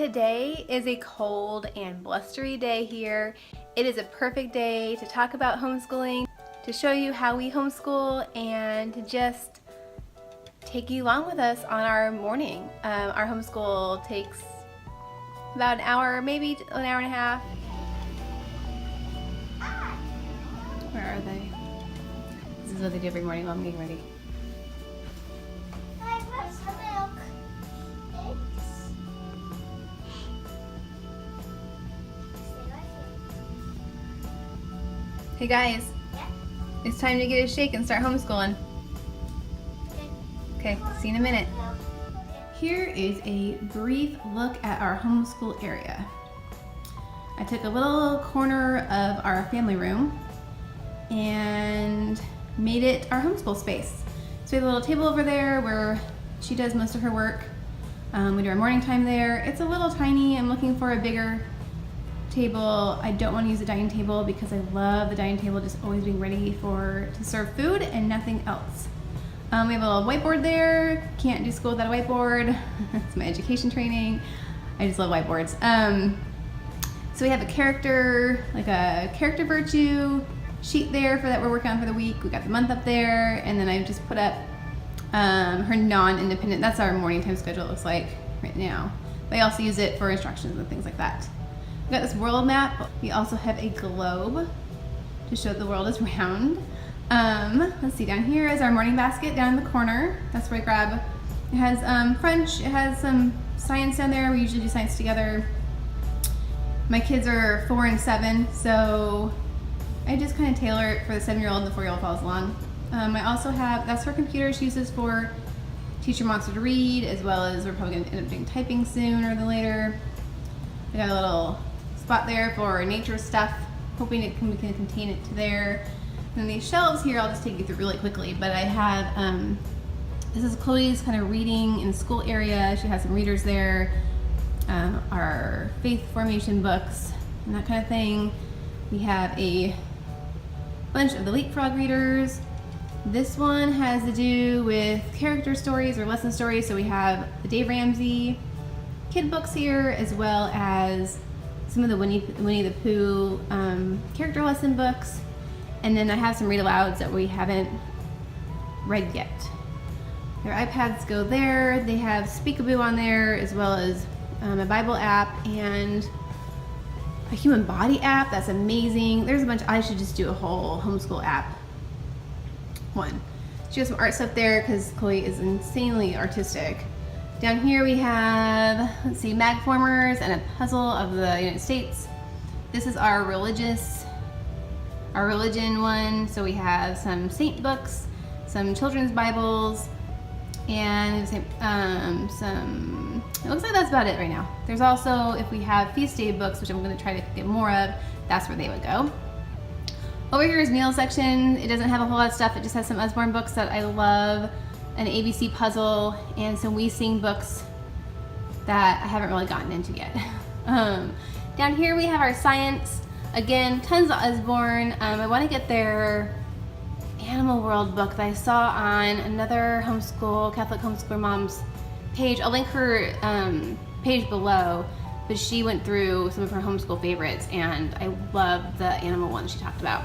Today is a cold and blustery day here. It is a perfect day to talk about homeschooling, to show you how we homeschool, and to just take you along with us on our morning. Our homeschool takes about an hour, maybe an hour and a half. Where are they? This is what they do every morning while I'm getting ready. Hey guys, Yeah? it's time to get a shake and start homeschooling. Okay, see you in a minute. Here is a brief look at our homeschool area. I took a little corner of our family room and made it our homeschool space. So we have a little table over there where she does most of her work. We do our morning time there. It's a little tiny. I'm looking for a bigger table. I don't want to use a dining table because I love the dining table just always being ready to serve food and nothing else. We have a little whiteboard there. Can't do school without a whiteboard. It's my education training. I just love whiteboards. So we have a character virtue sheet there that we're working on for the week. We got the month up there, and then I just put up her non-independent. That's our morning time schedule. It looks like right now. But I also use it for instructions and things like that. We got this world map. We also have a globe to show the world is round. Let's see, down here is our morning basket down in the corner. That's where I grab. It has French, it has some science down there. We usually do science together. My kids are 4 and 7, so I just kind of tailor it for the 7-year-old and the 4-year-old follows along. I also have, that's her computer she uses for Teacher Wants Her to Read, as well as we're probably going to end up doing typing sooner than later. I got a little spot there for nature stuff, hoping we can contain it to there. And these shelves here, I'll just take you through really quickly, but I have, this is Chloe's kind of reading in school area. She has some readers there, our faith formation books and that kind of thing. We have a bunch of the Leapfrog readers. This one has to do with character stories or lesson stories. So we have the Dave Ramsey kid books here, as well as some of the Winnie the Pooh character lesson books. And then I have some read alouds that we haven't read yet. Their iPads go there. They have Speakaboo on there, as well as a Bible app and a human body app. That's amazing. There's a bunch. I should just do a whole homeschool app one. She has some art stuff there because Chloe is insanely artistic. Down here we have, let's see, mag formers and a puzzle of the United States. This is our religion one. So we have some saint books, some children's Bibles, and some, it looks like that's about it right now. There's also, if we have feast day books, which I'm going to try to get more of, that's where they would go. Over here is meal section. It doesn't have a whole lot of stuff. It just has some Usborne books that I love, an ABC puzzle, and some We Sing books that I haven't really gotten into yet. Down here we have our science. Again, tons of Usborne. I want to get their Animal World book that I saw on another Catholic homeschooler mom's page. I'll link her page below, but she went through some of her homeschool favorites, and I love the animal one she talked about.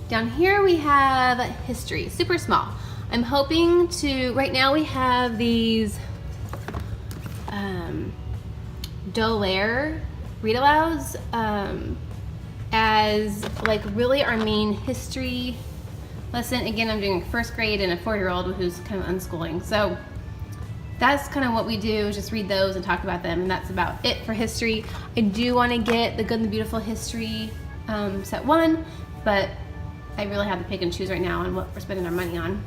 Down here we have history, super small. I'm hoping to, right now we have these Dolaire read alouds as like really our main history lesson. Again, I'm doing a 1st grade and a 4-year-old who's kind of unschooling. So that's kind of what we do, is just read those and talk about them, and that's about it for history. I do want to get the Good and the Beautiful history set 1, but I really have to pick and choose right now on what we're spending our money on.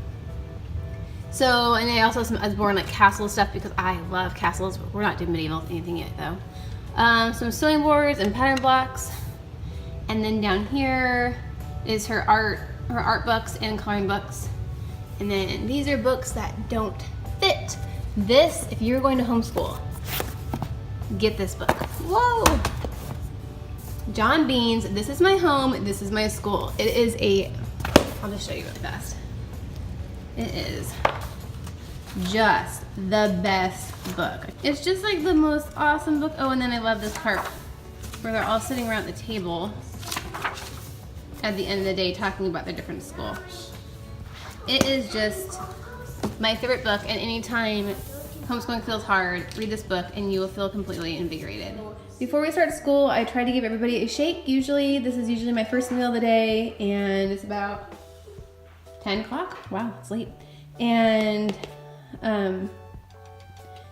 So, and I also have some Usborne like castle stuff because I love castles. We're not doing medieval anything yet though. Some sewing boards and pattern blocks. And then down here is her art books and coloring books. And then these are books that don't fit. This, if you're going to homeschool, get this book. Whoa! John Bean's This Is My Home, This Is My School. It is I'll just show you really fast. It is just the best book. It's just like the most awesome book. Oh, and then I love this part where they're all sitting around the table at the end of the day talking about their different school. It is just my favorite book, and anytime homeschooling feels hard, read this book and you will feel completely invigorated. Before we start school, I try to give everybody a shake. This is usually my first meal of the day, and it's about 10 o'clock. Wow, it's late. And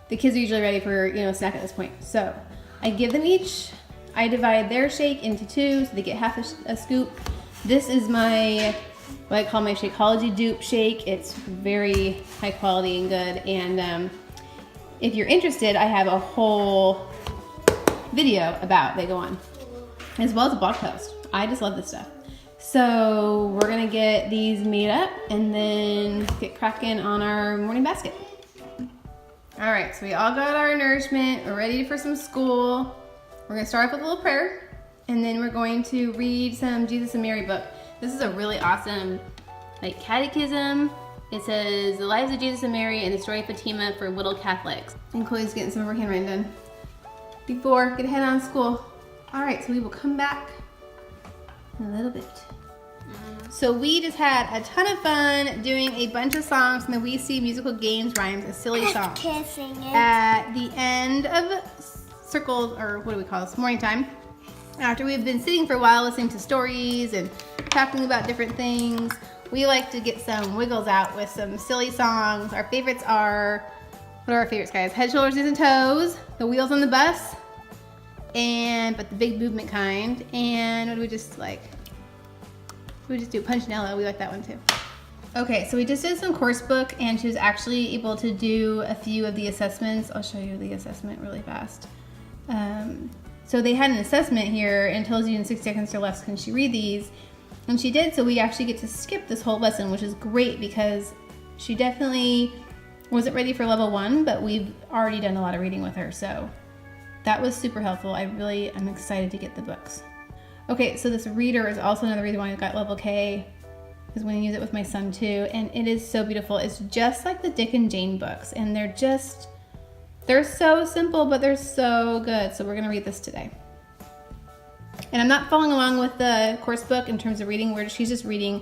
the kids are usually ready for, a snack at this point. So I give them each, I divide their shake into two, so they get half a scoop. This is my, what I call my Shakeology dupe shake. It's very high quality and good. And if you're interested, I have a whole video about Vega One, as well as a blog post. I just love this stuff. So we're gonna get these made up and then get cracking on our morning basket. All right, so we all got our nourishment. We're ready for some school. We're gonna start off with a little prayer, and then we're going to read some Jesus and Mary book. This is a really awesome catechism. It says the lives of Jesus and Mary and the story of Fatima for little Catholics. And Chloe's getting some of her handwriting done before get head on school. All right, so we will come back in a little bit. So we just had a ton of fun doing a bunch of songs from the We See Musical Games Rhymes, a silly song. At the end of circles, or what do we call this, morning time, after we've been sitting for a while listening to stories and talking about different things, we like to get some wiggles out with some silly songs. Our favorites are, what are our favorites, guys? Head, Shoulders, Knees, and Toes, The Wheels on the Bus, but the big movement kind. And what do we just like? We just do Punchinella. We like that one too. Okay, so we just did some course book, and she was actually able to do a few of the assessments. I'll show you the assessment really fast. So they had an assessment here and tells you in 6 seconds or less can she read these, and she did. So we actually get to skip this whole lesson, which is great because she definitely wasn't ready for level 1, but we've already done a lot of reading with her, so that was super helpful. I'm excited to get the books. Okay, so this reader is also another reason why I got level K, is when I use it with my son too, and it is so beautiful. It's just like the Dick and Jane books, and they're so simple, but they're so good. So we're gonna read this today. And I'm not following along with the course book in terms of reading, she's just reading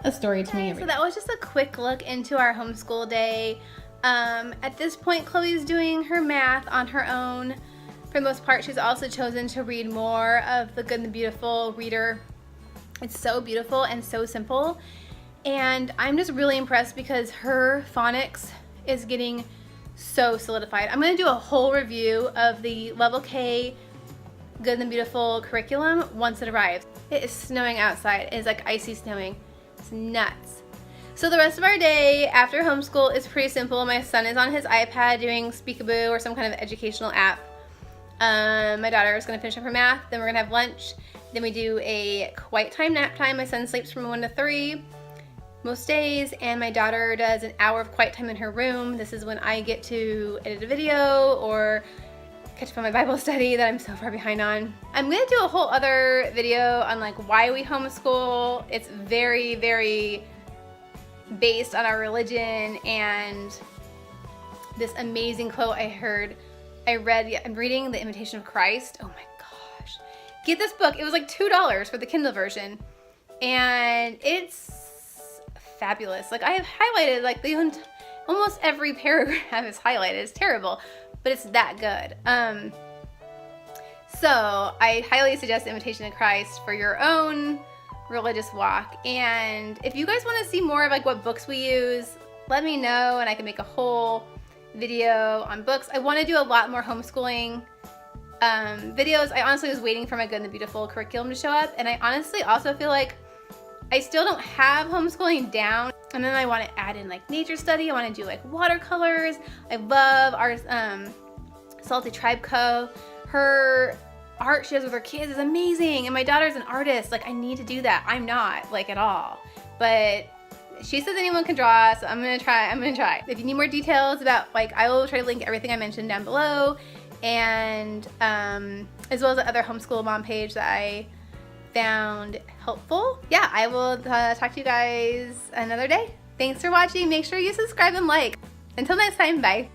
a story to me. So that was just a quick look into our homeschool day. At this point, Chloe's doing her math on her own. For the most part, she's also chosen to read more of the Good and the Beautiful reader. It's so beautiful and so simple. And I'm just really impressed because her phonics is getting so solidified. I'm gonna do a whole review of the level K Good and the Beautiful curriculum once it arrives. It is snowing outside. It is like icy snowing. It's nuts. So the rest of our day after homeschool is pretty simple. My son is on his iPad doing Speakaboo or some kind of educational app. My daughter is going to finish up her math, then we're going to have lunch, then we do a quiet time nap time. My son sleeps from 1 to 3 most days, and my daughter does an hour of quiet time in her room. This is when I get to edit a video or catch up on my Bible study that I'm so far behind on. I'm going to do a whole other video on why we homeschool. It's very, very based on our religion and this amazing quote I'm reading The Imitation of Christ. Oh my gosh. Get this book. It was like $2 for the Kindle version. And it's fabulous. I have highlighted almost every paragraph is highlighted. It's terrible, but it's that good. So I highly suggest The Imitation of Christ for your own religious walk. And if you guys want to see more of what books we use, let me know and I can make a whole video on books. I want to do a lot more homeschooling videos. I honestly was waiting for my Good and the Beautiful curriculum to show up, and I honestly also feel like I still don't have homeschooling down. And then I want to add in nature study. I want to do watercolors. I love our Salty Tribe Co. Her art she does with her kids is amazing, and my daughter's an artist. I need to do that. I'm not at all, but she says anyone can draw, so I'm gonna try. If you need more details about I will try to link everything I mentioned down below, and as well as the other homeschool mom page that I found helpful. Yeah, I will talk to you guys another day. Thanks for watching. Make sure you subscribe and like. Until next time, bye.